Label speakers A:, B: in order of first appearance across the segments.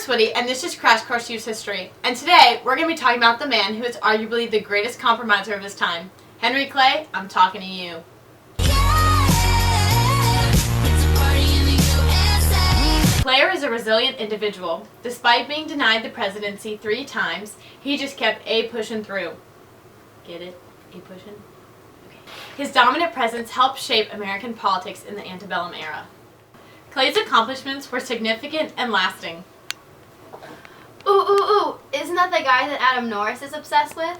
A: Woody, and this is Crash Course Use History. And today, we're going to be talking about the man who is arguably the greatest compromiser of his time. Henry Clay, I'm talking to you. Clay is a resilient individual. Despite being denied the presidency 3 times, he just kept pushing through. Get it? Pushing? Okay. His dominant presence helped shape American politics in the antebellum era. Clay's accomplishments were significant and lasting.
B: Ooh, isn't that the guy that Adam Norris is obsessed with?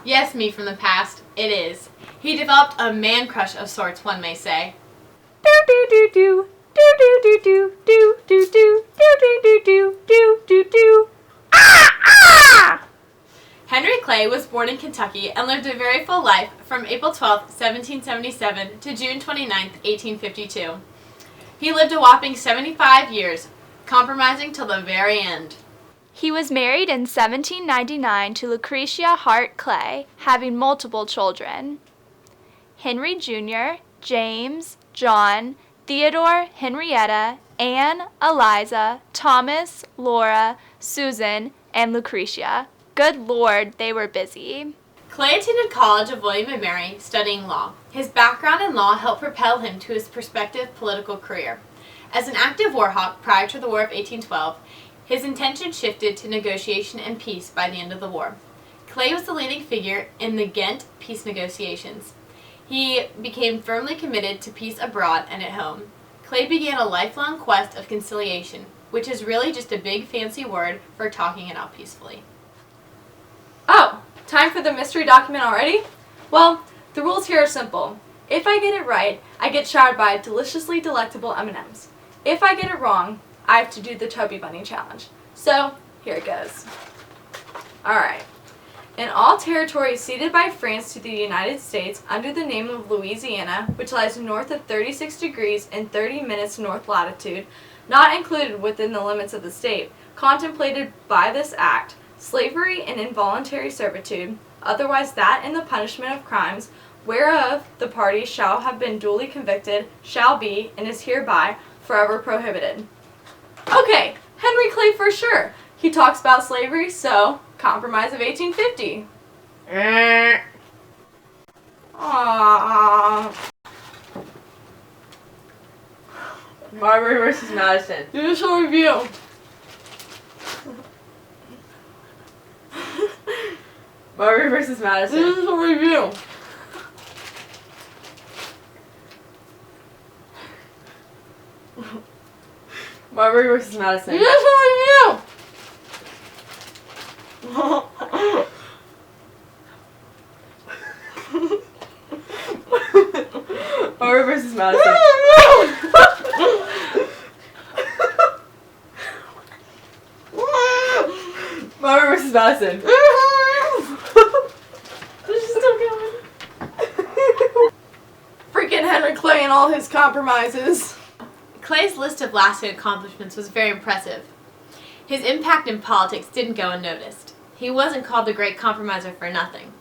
A: Yes, me from the past, it is. He developed a man crush of sorts, one may say. Henry Clay was born in Kentucky and lived a very full life from April 12, 1777 to June 29, 1852. He lived a whopping 75 years, compromising till the very end.
C: He was married in 1799 to Lucretia Hart Clay, having multiple children. Henry Jr., James, John, Theodore, Henrietta, Anne, Eliza, Thomas, Laura, Susan, and Lucretia. Good Lord, they were busy.
A: Clay attended College of William and Mary, studying law. His background in law helped propel him to his prospective political career. As an active war hawk prior to the War of 1812, his intention shifted to negotiation and peace by the end of the war. Clay was the leading figure in the Ghent peace negotiations. He became firmly committed to peace abroad and at home. Clay began a lifelong quest of conciliation, which is really just a big fancy word for talking it out peacefully.
D: Oh, time for the mystery document already? Well, the rules here are simple. If I get it right, I get showered by deliciously delectable M&Ms. If I get it wrong, I have to do the Toby Bunny challenge. So, here it goes. Alright. In all territories ceded by France to the United States under the name of Louisiana, which lies north of 36 degrees and 30 minutes north latitude, not included within the limits of the state, contemplated by this act, slavery and involuntary servitude, otherwise that and the punishment of crimes, whereof the party shall have been duly convicted, shall be, and is hereby, forever prohibited. Okay, Henry Clay for sure. He talks about slavery, so Compromise of 1850. Aww.
A: Marbury versus Madison.
D: Judicial review.
A: Marbury versus Madison.
D: Judicial review.
A: Marbury versus Madison.
D: Judicial review.
A: Marbury versus Madison. Marbury versus Madison.
D: This is still going. Freaking Henry Clay and all his compromises.
A: Clay's list of lasting accomplishments was very impressive. His impact in politics didn't go unnoticed. He wasn't called the Great Compromiser for nothing.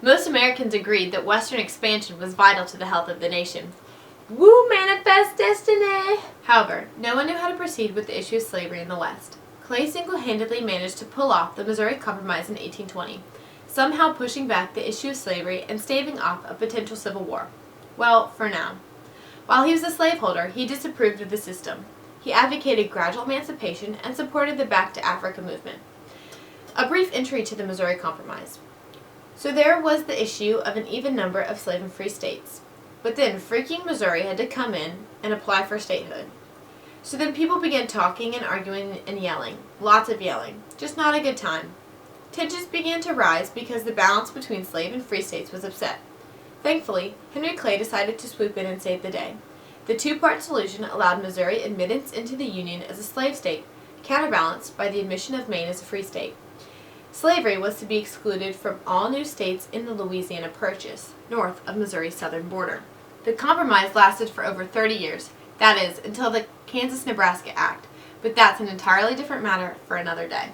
A: Most Americans agreed that Western expansion was vital to the health of the nation. Woo, manifest destiny! However, no one knew how to proceed with the issue of slavery in the West. Clay single-handedly managed to pull off the Missouri Compromise in 1820, somehow pushing back the issue of slavery and staving off a potential civil war. Well, for now. While he was a slaveholder, he disapproved of the system. He advocated gradual emancipation and supported the Back to Africa movement. A brief entry to the Missouri Compromise. So there was the issue of an even number of slave and free states. But then freaking Missouri had to come in and apply for statehood. So then people began talking and arguing and yelling. Lots of yelling. Just not a good time. Tensions began to rise because the balance between slave and free states was upset. Thankfully, Henry Clay decided to swoop in and save the day. The 2-part solution allowed Missouri admittance into the Union as a slave state, counterbalanced by the admission of Maine as a free state. Slavery was to be excluded from all new states in the Louisiana Purchase, north of Missouri's southern border. The compromise lasted for over 30 years, that is, until the Kansas-Nebraska Act, but that's an entirely different matter for another day.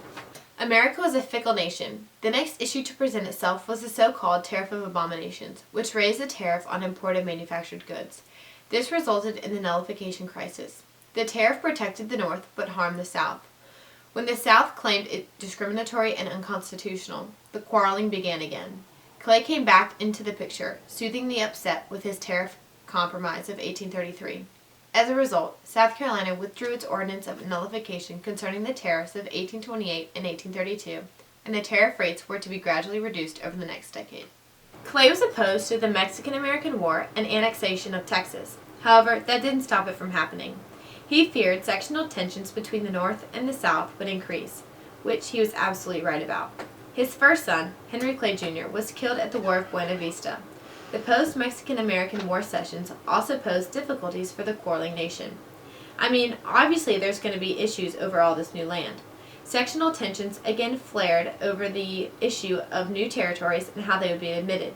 A: America was a fickle nation. The next issue to present itself was the so-called Tariff of Abominations, which raised the tariff on imported manufactured goods. This resulted in the nullification crisis. The tariff protected the North but harmed the South. When the South claimed it discriminatory and unconstitutional, the quarreling began again. Clay came back into the picture, soothing the upset with his tariff compromise of 1833. As a result, South Carolina withdrew its ordinance of nullification concerning the tariffs of 1828 and 1832, and the tariff rates were to be gradually reduced over the next decade. Clay was opposed to the Mexican-American War and annexation of Texas. However, that didn't stop it from happening. He feared sectional tensions between the North and the South would increase, which he was absolutely right about. His first son, Henry Clay Jr., was killed at the War of Buena Vista. The post-Mexican-American War sessions also posed difficulties for the quarreling nation. I mean, obviously there's going to be issues over all this new land. Sectional tensions again flared over the issue of new territories and how they would be admitted.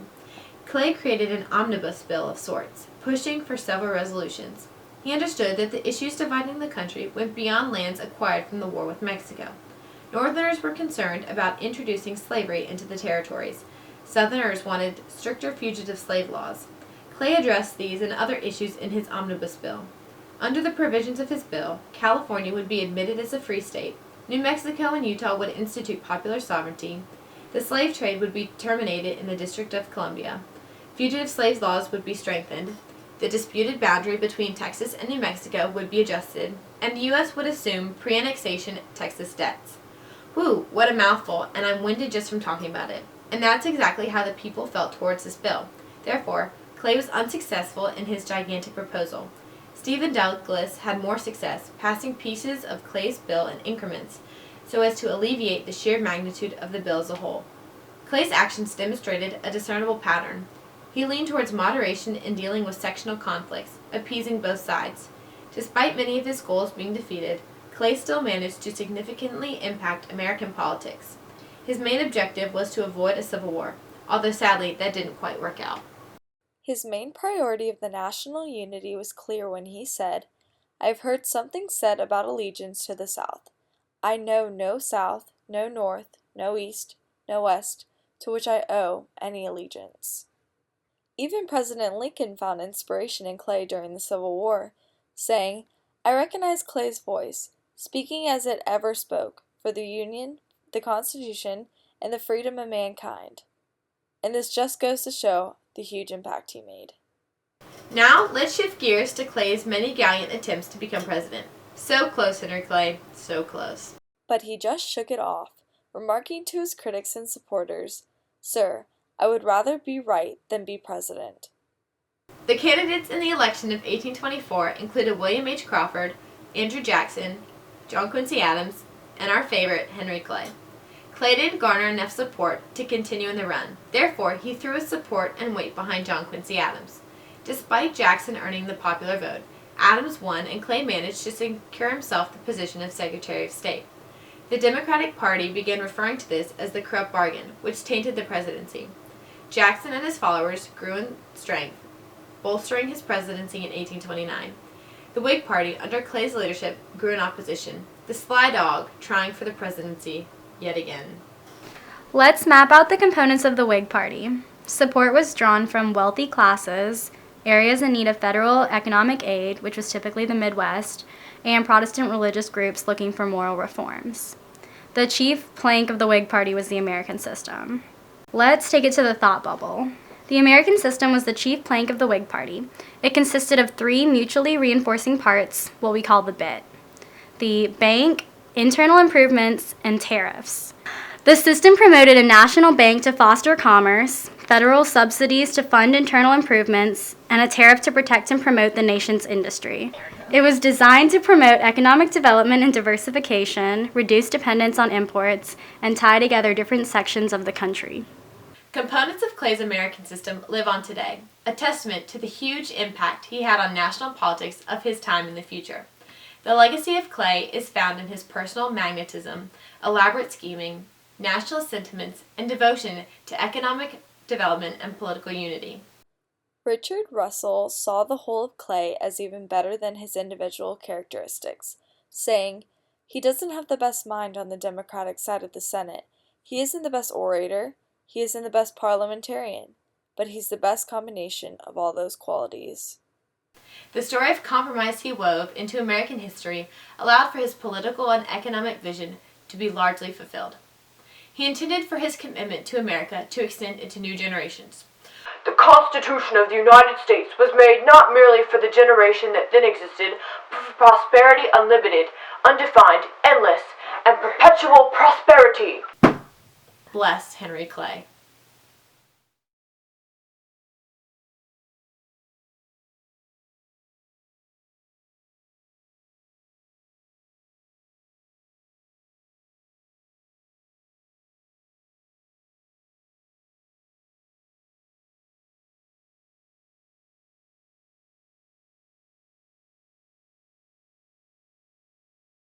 A: Clay created an omnibus bill of sorts, pushing for several resolutions. He understood that the issues dividing the country went beyond lands acquired from the war with Mexico. Northerners were concerned about introducing slavery into the territories. Southerners wanted stricter fugitive slave laws. Clay addressed these and other issues in his omnibus bill. Under the provisions of his bill, California would be admitted as a free state. New Mexico and Utah would institute popular sovereignty. The slave trade would be terminated in the District of Columbia. Fugitive slave laws would be strengthened. The disputed boundary between Texas and New Mexico would be adjusted, and the U.S. would assume pre-annexation Texas debts. Whew, what a mouthful, and I'm winded just from talking about it. And that's exactly how the people felt towards this bill. Therefore, Clay was unsuccessful in his gigantic proposal. Stephen Douglas had more success, passing pieces of Clay's bill in increments, so as to alleviate the sheer magnitude of the bill as a whole. Clay's actions demonstrated a discernible pattern. He leaned towards moderation in dealing with sectional conflicts, appeasing both sides. Despite many of his goals being defeated, Clay still managed to significantly impact American politics. His main objective was to avoid a civil war, although sadly that didn't quite work out.
E: His main priority of the national unity was clear when he said, "I've heard something said about allegiance to the South. I know no South, no North, no East, no West, to which I owe any allegiance." Even President Lincoln found inspiration in Clay during the Civil War, saying, "I recognize Clay's voice, speaking as it ever spoke, for the Union, the Constitution, and the freedom of mankind." And this just goes to show the huge impact he made.
A: Now, let's shift gears to Clay's many gallant attempts to become president. So close, Henry Clay, so close.
E: But he just shook it off, remarking to his critics and supporters, "Sir, I would rather be right than be president."
A: The candidates in the election of 1824 included William H. Crawford, Andrew Jackson, John Quincy Adams, and our favorite, Henry Clay. Clay didn't garner enough support to continue in the run. Therefore, he threw his support and weight behind John Quincy Adams. Despite Jackson earning the popular vote, Adams won and Clay managed to secure himself the position of Secretary of State. The Democratic Party began referring to this as the corrupt bargain, which tainted the presidency. Jackson and his followers grew in strength, bolstering his presidency in 1829. The Whig Party, under Clay's leadership, grew in opposition, the sly dog trying for the presidency yet again.
F: Let's map out the components of the Whig Party. Support was drawn from wealthy classes, areas in need of federal economic aid, which was typically the Midwest, and Protestant religious groups looking for moral reforms. The chief plank of the Whig Party was the American system. Let's take it to the thought bubble. The American system was the chief plank of the Whig Party. It consisted of three mutually reinforcing parts, what we call the BIT: the bank, internal improvements, and tariffs. The system promoted a national bank to foster commerce, federal subsidies to fund internal improvements, and a tariff to protect and promote the nation's industry. It was designed to promote economic development and diversification, reduce dependence on imports, and tie together different sections of the country.
A: Components of Clay's American system live on today, a testament to the huge impact he had on national politics of his time in the future. The legacy of Clay is found in his personal magnetism, elaborate scheming, nationalist sentiments, and devotion to economic development and political unity.
E: Richard Russell saw the whole of Clay as even better than his individual characteristics, saying, "He doesn't have the best mind on the Democratic side of the Senate. He isn't the best orator. He isn't the best parliamentarian. But he's the best combination of all those qualities."
A: The story of compromise he wove into American history allowed for his political and economic vision to be largely fulfilled. He intended for his commitment to America to extend into new generations.
G: The Constitution of the United States was made not merely for the generation that then existed, but for prosperity unlimited, undefined, endless, and perpetual prosperity.
A: Bless Henry Clay.